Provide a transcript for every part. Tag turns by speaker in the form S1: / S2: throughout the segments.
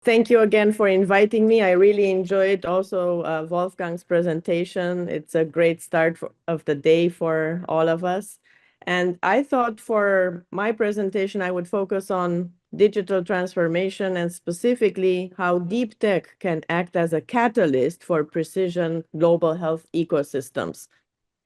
S1: Thank you again for inviting me. I really enjoyed also Wolfgang's presentation. It's a great start of the day for all of us. And I thought for my presentation, I would focus on digital transformation and specifically how deep tech can act as a catalyst for precision global health ecosystems.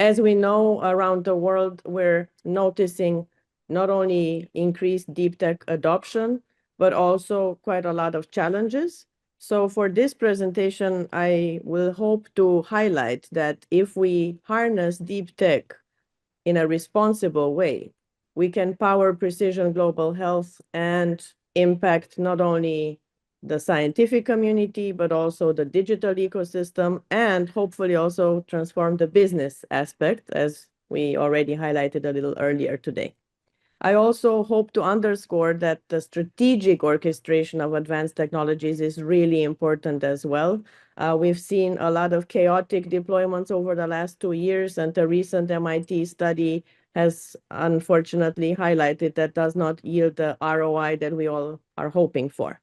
S1: As we know, around the world, we're noticing not only increased deep tech adoption, but also quite a lot of challenges. So for this presentation, I will hope to highlight that if we harness deep tech in a responsible way, we can power precision global health and impact not only the scientific community, but also the digital ecosystem, and hopefully also transform the business aspect, as we already highlighted a little earlier today. I also hope to underscore that the strategic orchestration of advanced technologies is really important as well. We've seen a lot of chaotic deployments over the last 2 years, and the recent MIT study has unfortunately highlighted that does not yield the ROI that we all are hoping for.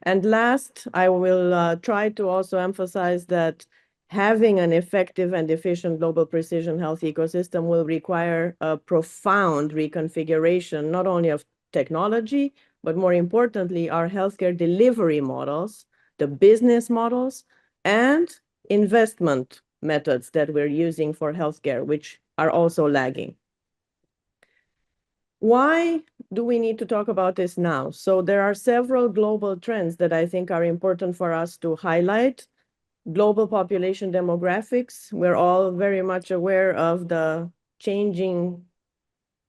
S1: And last, I will try to also emphasize that having an effective and efficient global precision health ecosystem will require a profound reconfiguration, not only of technology, but more importantly, our healthcare delivery models, the business models, and investment methods that we're using for healthcare, which are also lagging. Why do we need to talk about this now? So there are several global trends that I think are important for us to highlight. Global population demographics. We're all very much aware of the changing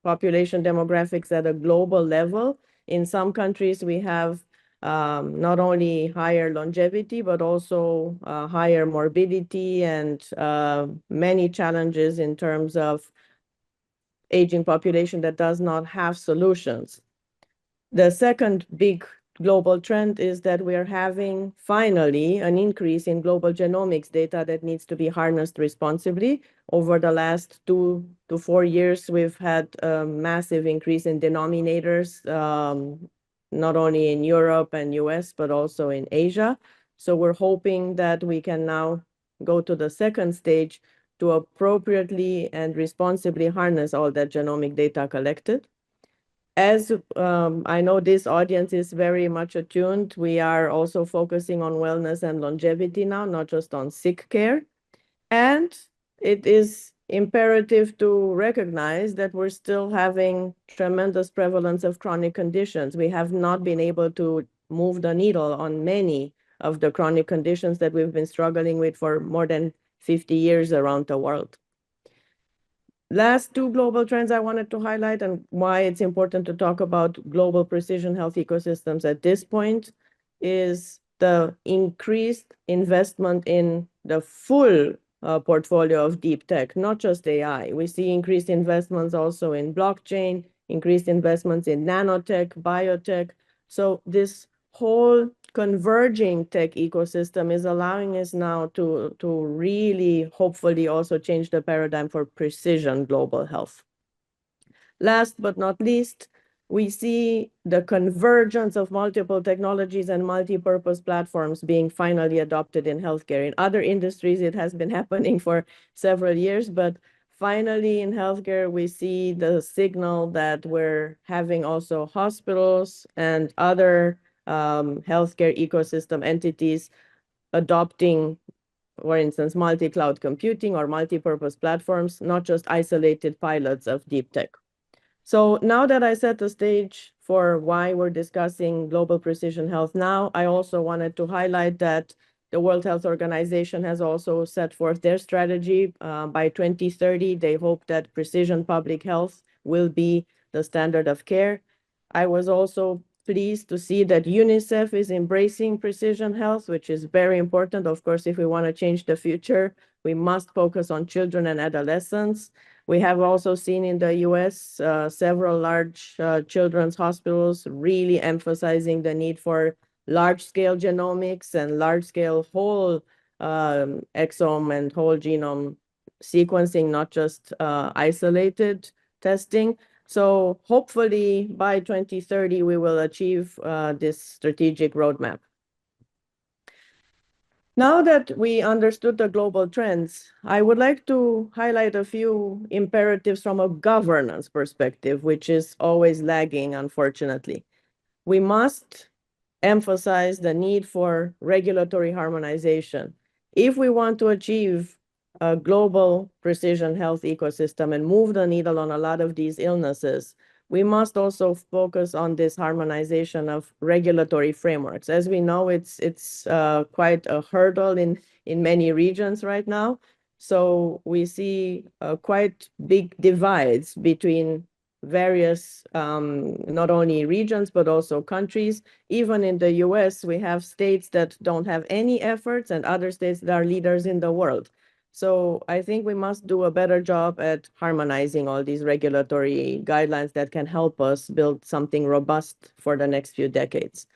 S1: population demographics at a global level. In some countries, we have not only higher longevity, but also higher morbidity and many challenges in terms of aging population that does not have solutions. The second big global trend is that we are having finally an increase in global genomics data that needs to be harnessed responsibly. Over the last 2 to 4 years, we've had a massive increase in denominators, not only in Europe and US, but also in Asia. So we're hoping that we can now go to the second stage to appropriately and responsibly harness all that genomic data collected. As I know this audience is very much attuned, we are also focusing on wellness and longevity now, not just on sick care. And it is imperative to recognize that we're still having tremendous prevalence of chronic conditions. We have not been able to move the needle on many of the chronic conditions that we've been struggling with for more than 50 years around the world. Last two global trends I wanted to highlight and why it's important to talk about global precision health ecosystems at this point is the increased investment in the full portfolio of deep tech, not just AI. We see increased investments also in blockchain, increased investments in nanotech, biotech. So this whole converging tech ecosystem is allowing us now to really hopefully also change the paradigm for precision global health. Last but not least, we see the convergence of multiple technologies and multi-purpose platforms being finally adopted in healthcare. In other industries, it has been happening for several years, but finally in healthcare, we see the signal that we're having also hospitals and other healthcare ecosystem entities adopting, for instance, multi-cloud computing or multi-purpose platforms, not just isolated pilots of deep tech. So now that I set the stage for why we're discussing global precision health now, I also wanted to highlight that the World Health Organization has also set forth their strategy. By 2030, they hope that precision public health will be the standard of care. I was also pleased to see that UNICEF is embracing precision health, which is very important. Of course, if we want to change the future, we must focus on children and adolescents. We have also seen in the US several large children's hospitals really emphasizing the need for large-scale genomics and large-scale whole exome and whole genome sequencing, not just isolated testing. So hopefully by 2030, we will achieve this strategic roadmap. Now that we understood the global trends, I would like to highlight a few imperatives from a governance perspective, which is always lagging, unfortunately. We must emphasize the need for regulatory harmonization. If we want to achieve a global precision health ecosystem and move the needle on a lot of these illnesses, we must also focus on this harmonization of regulatory frameworks. As we know, it's quite a hurdle in many regions right now. So we see quite big divides between various not only regions but also countries. Even in the US, we have states that don't have any efforts and other states that are leaders in the world. So I think we must do a better job at harmonizing all these regulatory guidelines that can help us build something robust for the next few decades.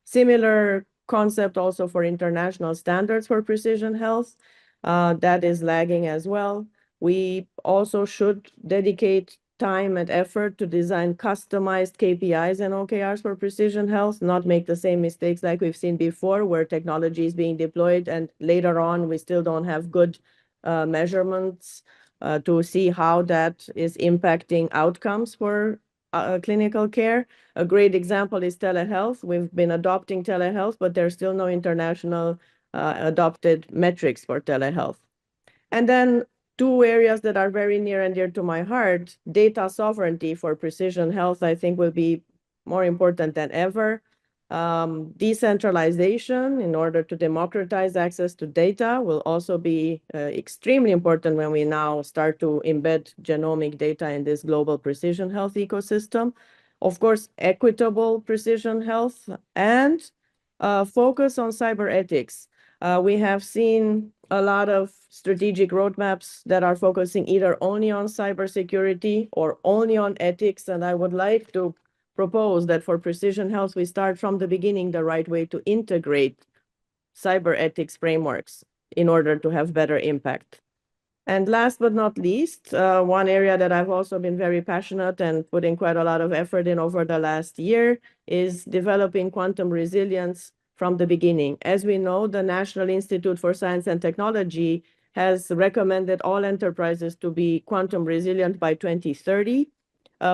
S1: Similar concept also for international standards for precision health. That is lagging as well. We also should dedicate time and effort to design customized KPIs and OKRs for precision health, not make the same mistakes like we've seen before, where technology is being deployed and later on we still don't have good measurements to see how that is impacting outcomes for clinical care. A great example is telehealth. We've been adopting telehealth, but there's still no international adopted metrics for telehealth. And then two areas that are very near and dear to my heart, data sovereignty for precision health, I think will be more important than ever. Decentralization in order to democratize access to data will also be extremely important when we now start to embed genomic data in this global precision health ecosystem. Of course, equitable precision health and focus on cyber ethics. We have seen a lot of strategic roadmaps that are focusing either only on cybersecurity or only on ethics, and I would like to propose that for precision health, we start from the beginning the right way to integrate cyber ethics frameworks in order to have better impact. And last but not least, one area that I've also been very passionate and putting quite a lot of effort in over the last year is developing quantum resilience from the beginning. As we know, the National Institute for Science and Technology has recommended all enterprises to be quantum resilient by 2030.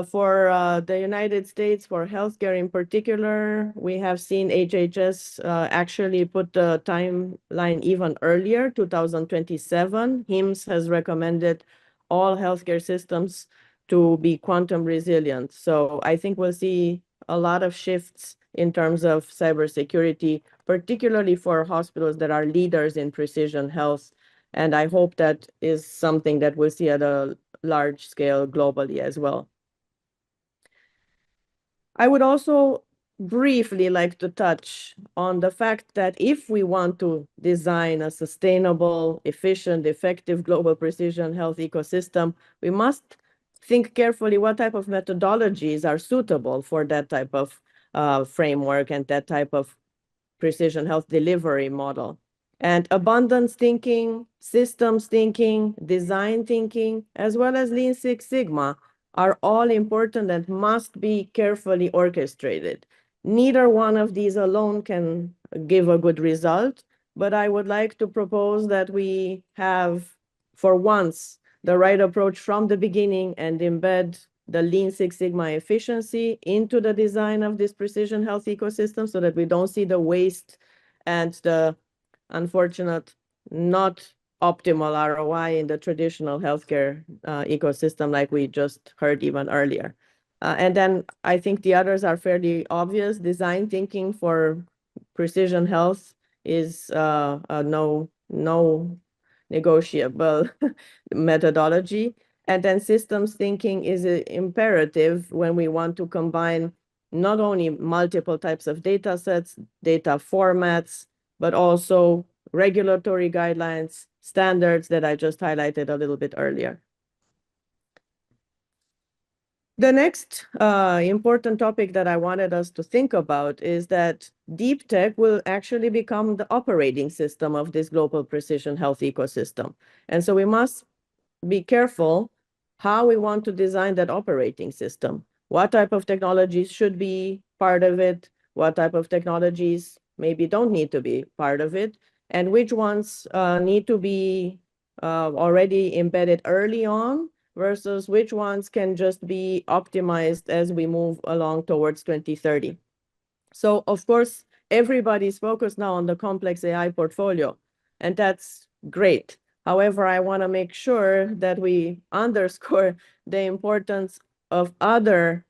S1: For the United States, for healthcare in particular, we have seen HHS actually put the timeline even earlier, 2027. HIMSS has recommended all healthcare systems to be quantum resilient. So I think we'll see a lot of shifts in terms of cybersecurity, particularly for hospitals that are leaders in precision health. And I hope that is something that we'll see at a large scale globally as well. I would also briefly like to touch on the fact that if we want to design a sustainable, efficient, effective global precision health ecosystem, we must think carefully what type of methodologies are suitable for that type of framework and that type of precision health delivery model. And abundance thinking, systems thinking, design thinking, as well as Lean Six Sigma are all important and must be carefully orchestrated. Neither one of these alone can give a good result, but I would like to propose that we have, for once, the right approach from the beginning and embed the Lean Six Sigma efficiency into the design of this precision health ecosystem so that we don't see the waste and the unfortunate not optimal ROI in the traditional healthcare ecosystem like we just heard even earlier. And then I think the others are fairly obvious. Design thinking for precision health is a no negotiable methodology. And then systems thinking is imperative when we want to combine not only multiple types of data sets, data formats, but also regulatory guidelines, standards that I just highlighted a little bit earlier. The next important topic that I wanted us to think about is that deep tech will actually become the operating system of this global precision health ecosystem. And so we must be careful how we want to design that operating system. What type of technologies should be part of it? What type of technologies maybe don't need to be part of it? and which ones need to be already embedded early on versus which ones can just be optimized as we move along towards 2030. So of course, everybody's focused now on the complex AI portfolio, and that's great. However, I want to make sure that we underscore the importance of other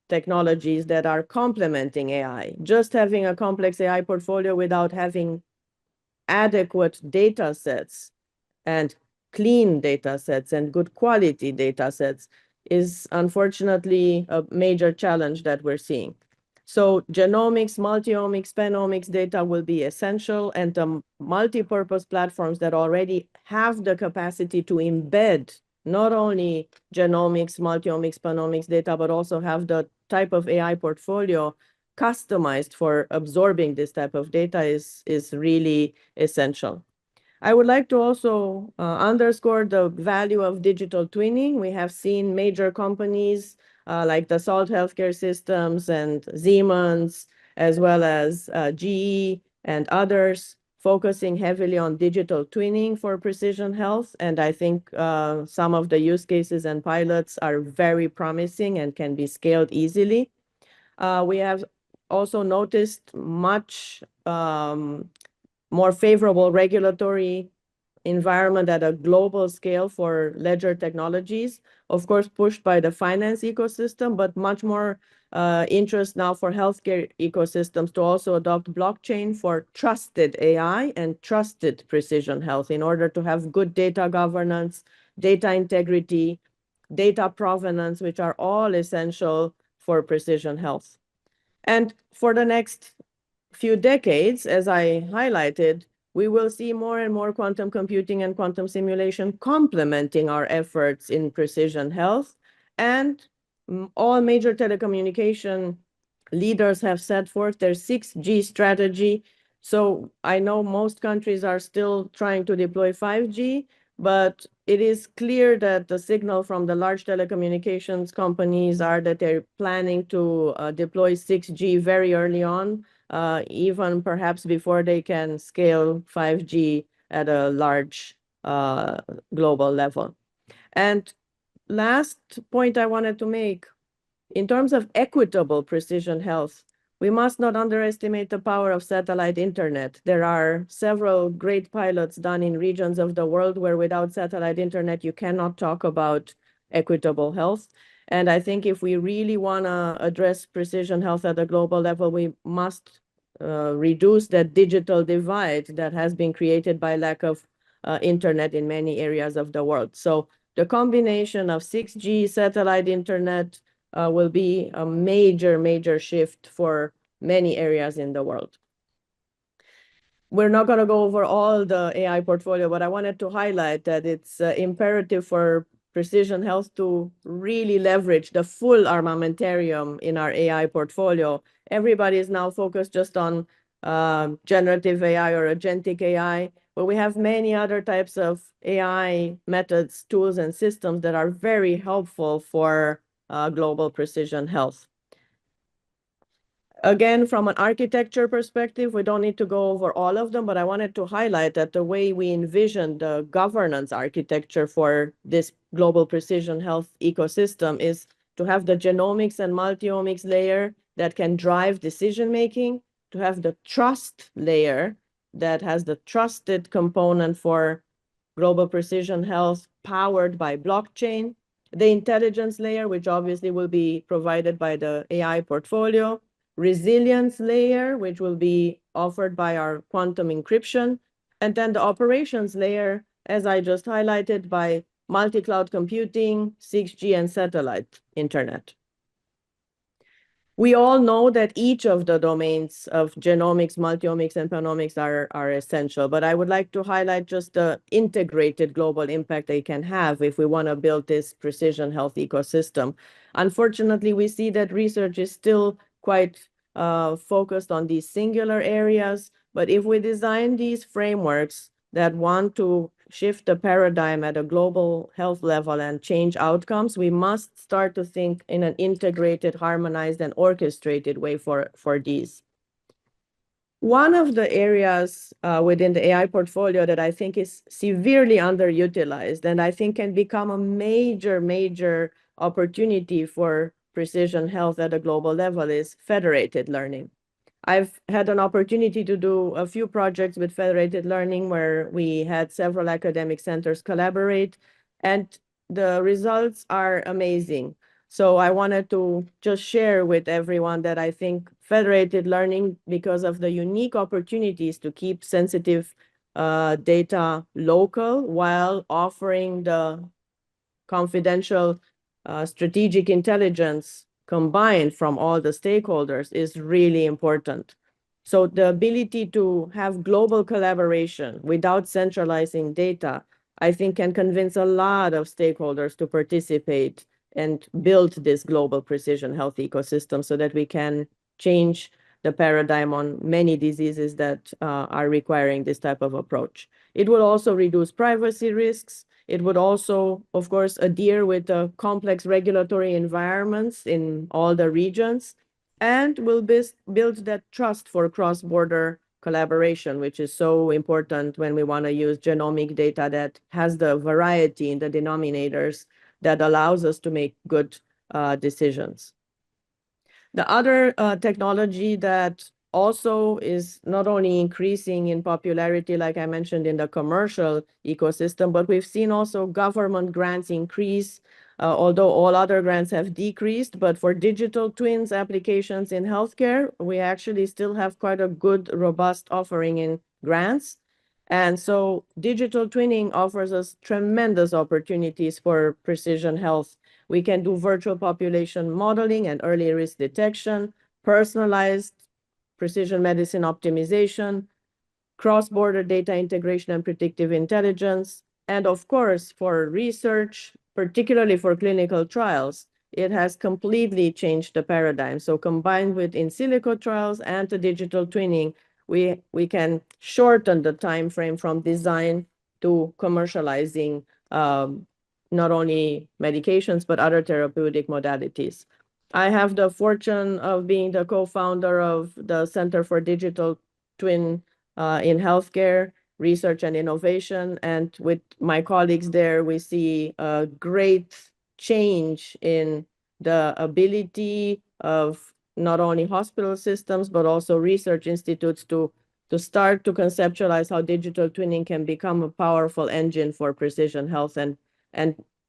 S1: technologies that are complementing AI. Just having a complex AI portfolio without having adequate data sets and clean data sets and good quality data sets is unfortunately a major challenge that we're seeing. So genomics, multiomics, panomics data will be essential, and the multi-purpose platforms that already have the capacity to embed not only genomics, multiomics, panomics data, but also have the type of AI portfolio customized for absorbing this type of data is really essential. I would like to also underscore the value of digital twinning. We have seen major companies like Dassault Healthcare Systems and Siemens, as well as GE and others, focusing heavily on digital twinning for precision health. And I think some of the use cases and pilots are very promising and can be scaled easily. We have also noticed much more favorable regulatory environment at a global scale for ledger technologies, of course, pushed by the finance ecosystem, but much more interest now for healthcare ecosystems to also adopt blockchain for trusted AI and trusted precision health in order to have good data governance, data integrity, data provenance, which are all essential for precision health. And for the next few decades, as I highlighted, we will see more and more quantum computing and quantum simulation complementing our efforts in precision health. And all major telecommunication leaders have set forth their 6G strategy. So I know most countries are still trying to deploy 5G, but it is clear that the signal from the large telecommunications companies are that they're planning to deploy 6G very early on, even perhaps before they can scale 5G at a large global level. And last point I wanted to make, in terms of equitable precision health, we must not underestimate the power of satellite internet. There are several great pilots done in regions of the world where without satellite internet, you cannot talk about equitable health. And I think if we really want to address precision health at a global level, we must reduce that digital divide that has been created by lack of internet in many areas of the world. So the combination of 6G, satellite internet, will be a major, major shift for many areas in the world. We're not going to go over all the AI portfolio, but I wanted to highlight that it's imperative for precision health to really leverage the full armamentarium in our AI portfolio. Everybody is now focused just on generative AI or agentic AI, but we have many other types of AI methods, tools, and systems that are very helpful for global precision health. Again, from an architecture perspective, we don't need to go over all of them, but I wanted to highlight that the way we envision the governance architecture for this global precision health ecosystem is to have the genomics and multiomics layer that can drive decision-making, to have the trust layer that has the trusted component for global precision health powered by blockchain, the intelligence layer, which obviously will be provided by the AI portfolio, resilience layer, which will be offered by our quantum encryption, and then the operations layer, as I just highlighted, by multi-cloud computing, 6G, and satellite internet. We all know that each of the domains of genomics, multiomics, and panomics are essential, but I would like to highlight just the integrated global impact they can have if we want to build this precision health ecosystem. Unfortunately, we see that research is still quite focused on these singular areas, but if we design these frameworks that want to shift the paradigm at a global health level and change outcomes, we must start to think in an integrated, harmonized, and orchestrated way for these. One of the areas within the AI portfolio that I think is severely underutilized and I think can become a major, major opportunity for precision health at a global level is federated learning. I've had an opportunity to do a few projects with federated learning where we had several academic centers collaborate, and the results are amazing. So I wanted to just share with everyone that I think federated learning, because of the unique opportunities to keep sensitive data local while offering the confidential strategic intelligence combined from all the stakeholders is really important. So the ability to have global collaboration without centralizing data, I think can convince a lot of stakeholders to participate and build this global precision health ecosystem so that we can change the paradigm on many diseases that are requiring this type of approach. It will also reduce privacy risks. It would also, of course, adhere with the complex regulatory environments in all the regions, and will build that trust for cross-border collaboration, which is so important when we want to use genomic data that has the variety in the denominators that allows us to make good decisions. The other technology that also is not only increasing in popularity, like I mentioned, in the commercial ecosystem, but we've seen also government grants increase, although all other grants have decreased. But for digital twins applications in healthcare, we actually still have quite a good, robust offering in grants. And so digital twinning offers us tremendous opportunities for precision health. We can do virtual population modeling and early risk detection, personalized precision medicine optimization, cross-border data integration and predictive intelligence. And of course, for research, particularly for clinical trials, it has completely changed the paradigm. So combined with in silico trials and the digital twinning, we can shorten the time frame from design to commercializing not only medications, but other therapeutic modalities. I have the fortune of being the co-founder of the Center for Digital Twin in Healthcare Research and Innovation. And with my colleagues there, we see a great change in the ability of not only hospital systems, but also research institutes to start to conceptualize how digital twinning can become a powerful engine for precision health, and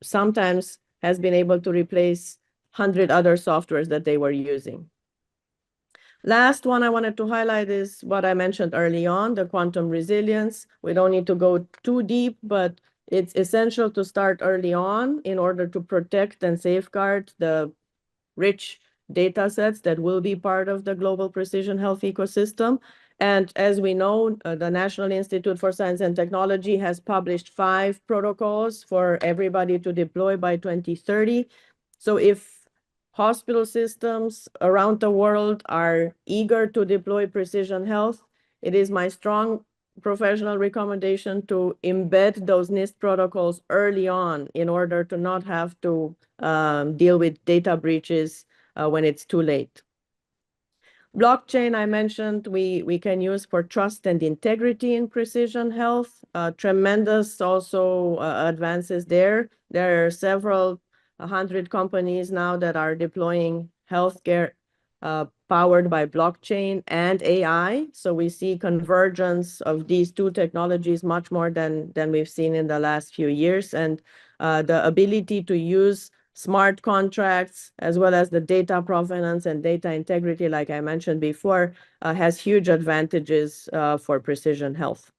S1: sometimes has been able to replace 100 other softwares that they were using. Last one I wanted to highlight is what I mentioned early on, the quantum resilience. We don't need to go too deep, but it's essential to start early on in order to protect and safeguard the rich data sets that will be part of the global precision health ecosystem. And as we know, the National Institute for Science and Technology has published 5 protocols for everybody to deploy by 2030. So if hospital systems around the world are eager to deploy precision health, it is my strong professional recommendation to embed those NIST protocols early on in order to not have to deal with data breaches when it's too late. Blockchain, I mentioned, we can use for trust and integrity in precision health. Tremendous also advances there. There are several 100 companies now that are deploying healthcare powered by blockchain and AI. So we see convergence of these two technologies much more than we've seen in the last few years. And the ability to use smart contracts, as well as the data provenance and data integrity, like I mentioned before, has huge advantages for precision health.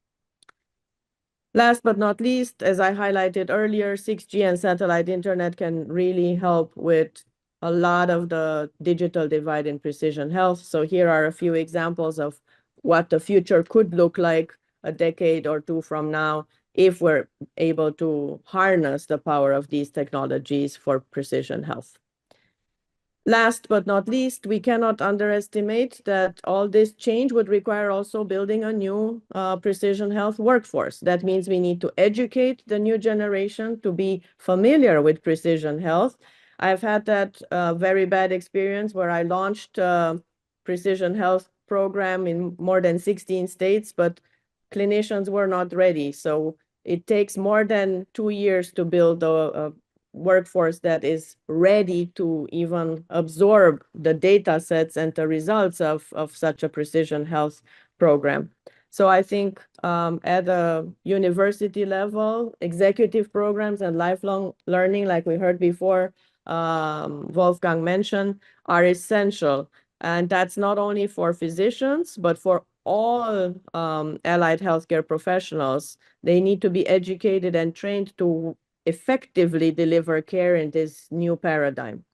S1: Last but not least, as I highlighted earlier, 6G and satellite internet can really help with a lot of the digital divide in precision health. So here are a few examples of what the future could look like a decade or two from now if we're able to harness the power of these technologies for precision health. Last but not least, we cannot underestimate that all this change would require also building a new precision health workforce. That means we need to educate the new generation to be familiar with precision health. I've had that very bad experience where I launched precision health program in more than 16 states, but clinicians were not ready. So it takes more than 2 years to build a workforce that is ready to even absorb the data sets and the results of such a precision health program. So I think at a university level, executive programs and lifelong learning, like we heard before, Wolfgang mentioned, are essential. And that's not only for physicians, but for all allied healthcare professionals. They need to be educated and trained to effectively deliver care in this new paradigm.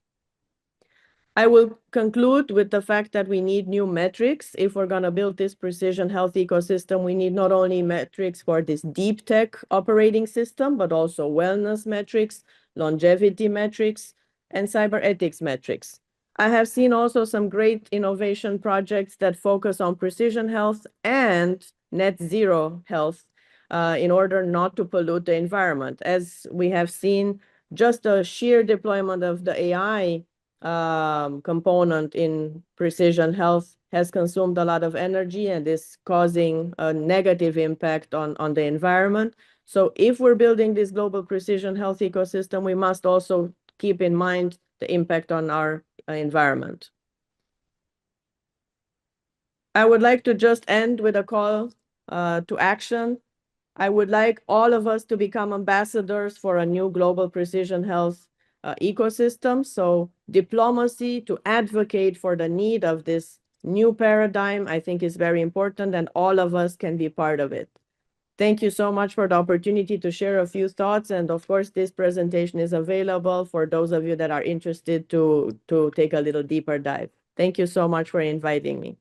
S1: I will conclude with the fact that we need new metrics. If we're going to build this precision health ecosystem, we need not only metrics for this deep tech operating system, but also wellness metrics, longevity metrics, and cyber ethics metrics. I have seen also some great innovation projects that focus on precision health and net zero health in order not to pollute the environment. As we have seen, just the sheer deployment of the AI component in precision health has consumed a lot of energy and is causing a negative impact on the environment. So if we're building this global precision health ecosystem, we must also keep in mind the impact on our environment. I would like to just end with a call to action. I would like all of us to become ambassadors for a new global precision health ecosystem. So diplomacy to advocate for the need of this new paradigm, I think is very important, and all of us can be part of it. Thank you so much for the opportunity to share a few thoughts. And of course, this presentation is available for those of you that are interested to take a little deeper dive. Thank you so much for inviting me.